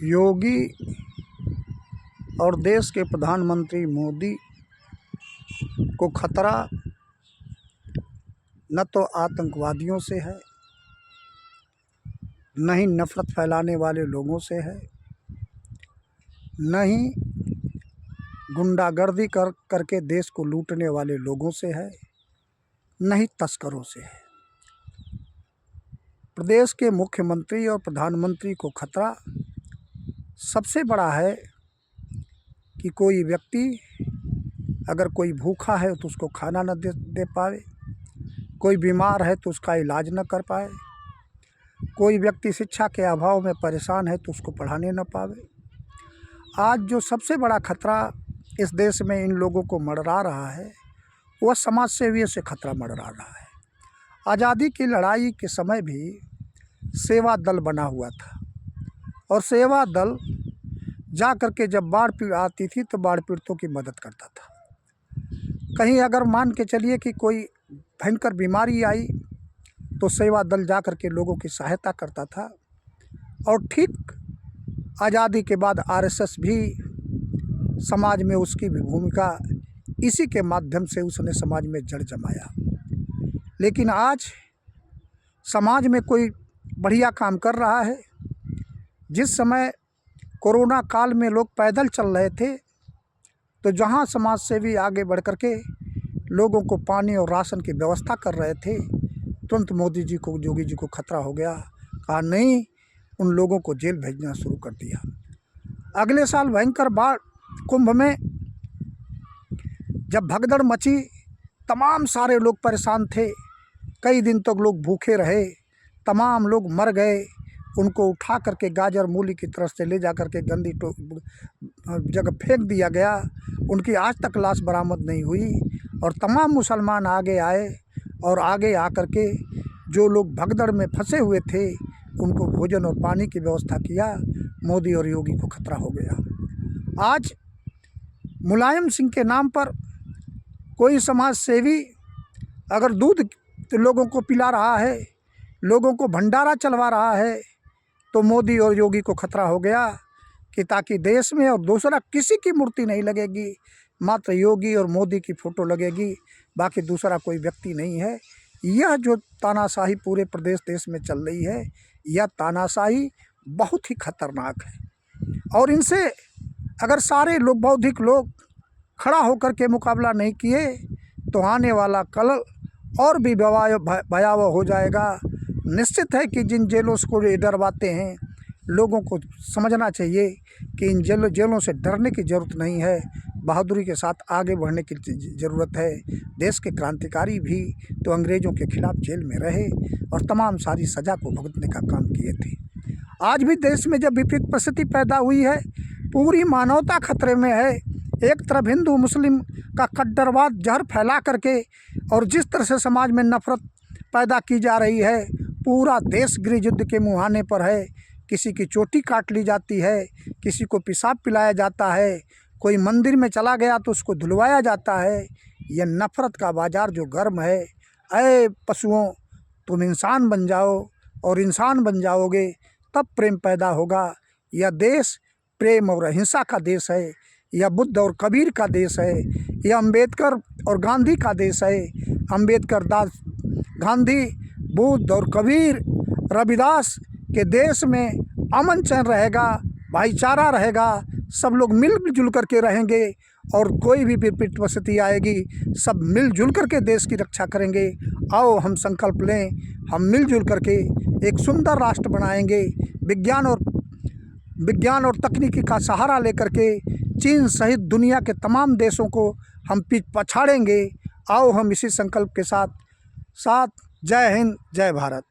योगी और देश के प्रधानमंत्री मोदी को खतरा न तो आतंकवादियों से है, न ही नफ़रत फैलाने वाले लोगों से है, न ही गुंडागर्दी करके देश को लूटने वाले लोगों से है, न ही तस्करों से है। प्रदेश के मुख्यमंत्री और प्रधानमंत्री को खतरा सबसे बड़ा है कि कोई व्यक्ति अगर कोई भूखा है तो उसको खाना न दे पाए, कोई बीमार है तो उसका इलाज न कर पाए, कोई व्यक्ति शिक्षा के अभाव में परेशान है तो उसको पढ़ाने न पावे। आज जो सबसे बड़ा खतरा इस देश में इन लोगों को मंडरा रहा है वह समाज सेवियों से खतरा मंडरा रहा है। आज़ादी की लड़ाई के समय भी सेवा दल बना हुआ था और सेवा दल जा कर के जब बाढ़ आती थी तो बाढ़ पीड़ितों की मदद करता था। कहीं अगर मान के चलिए कि कोई भयंकर बीमारी आई तो सेवा दल जा कर के लोगों की सहायता करता था। और ठीक आज़ादी के बाद आरएसएस भी समाज में उसकी भी भूमिका, इसी के माध्यम से उसने समाज में जड़ जमाया। लेकिन आज समाज में कोई बढ़िया काम कर रहा है। जिस समय कोरोना काल में लोग पैदल चल रहे थे तो जहां समाज सेवी आगे बढ़ कर के लोगों को पानी और राशन की व्यवस्था कर रहे थे, तुरंत मोदी जी को, योगी जी को खतरा हो गया। कहा नहीं, उन लोगों को जेल भेजना शुरू कर दिया। अगले साल भयंकर बाढ़ कुंभ में जब भगदड़ मची, तमाम सारे लोग परेशान थे, कई दिन तक लोग भूखे रहे, तमाम लोग मर गए। उनको उठा करके गाजर मूली की तरफ से ले जा करके गंदी जगह फेंक दिया गया। उनकी आज तक लाश बरामद नहीं हुई। और तमाम मुसलमान आगे आए और आगे आकर के जो लोग भगदड़ में फंसे हुए थे उनको भोजन और पानी की व्यवस्था किया। मोदी और योगी को खतरा हो गया। आज मुलायम सिंह के नाम पर कोई समाज सेवी अगर दूध लोगों को पिला रहा है, लोगों को भंडारा चलवा रहा है, तो मोदी और योगी को खतरा हो गया कि ताकि देश में और दूसरा किसी की मूर्ति नहीं लगेगी, मात्र योगी और मोदी की फ़ोटो लगेगी, बाकी दूसरा कोई व्यक्ति नहीं है। यह जो तानाशाही पूरे प्रदेश देश में चल रही है, यह तानाशाही बहुत ही खतरनाक है। और इनसे अगर सारे लोग, बौद्धिक लोग खड़ा होकर के मुकाबला नहीं किए तो आने वाला कल और भी भयावह हो जाएगा। निश्चित है कि जिन जेलों को डरवाते हैं, लोगों को समझना चाहिए कि इन जेलों से डरने की ज़रूरत नहीं है, बहादुरी के साथ आगे बढ़ने की ज़रूरत है। देश के क्रांतिकारी भी तो अंग्रेज़ों के खिलाफ जेल में रहे और तमाम सारी सज़ा को भुगतने का काम किए थे। आज भी देश में जब विपरीत परिस्थिति पैदा हुई है, पूरी मानवता खतरे में है। एक तरफ हिंदू मुस्लिम का कट्टरवाद जहर फैला करके और जिस तरह से समाज में नफ़रत पैदा की जा रही है, पूरा देश गृह युद्ध के मुहाने पर है। किसी की चोटी काट ली जाती है, किसी को पेशाब पिलाया जाता है, कोई मंदिर में चला गया तो उसको धुलवाया जाता है। यह नफ़रत का बाज़ार जो गर्म है, ऐ पशुओं तुम इंसान बन जाओ और इंसान बन जाओगे तब प्रेम पैदा होगा। यह देश प्रेम और अहिंसा का देश है, यह बुद्ध और कबीर का देश है, यह अम्बेडकर और गांधी का देश है। अम्बेडकर, दास, गांधी, बुद्ध और कबीर, रविदास के देश में अमन चैन रहेगा, भाईचारा रहेगा, सब लोग मिलजुल करके रहेंगे और कोई भी विपरीत परिस्थिति आएगी सब मिलजुल करके देश की रक्षा करेंगे। आओ हम संकल्प लें, हम मिलजुल करके एक सुंदर राष्ट्र बनाएंगे। विज्ञान और तकनीकी का सहारा लेकर के चीन सहित दुनिया के तमाम देशों को हम पछाड़ेंगे। आओ हम इसी संकल्प के साथ जय हिंद, जय भारत।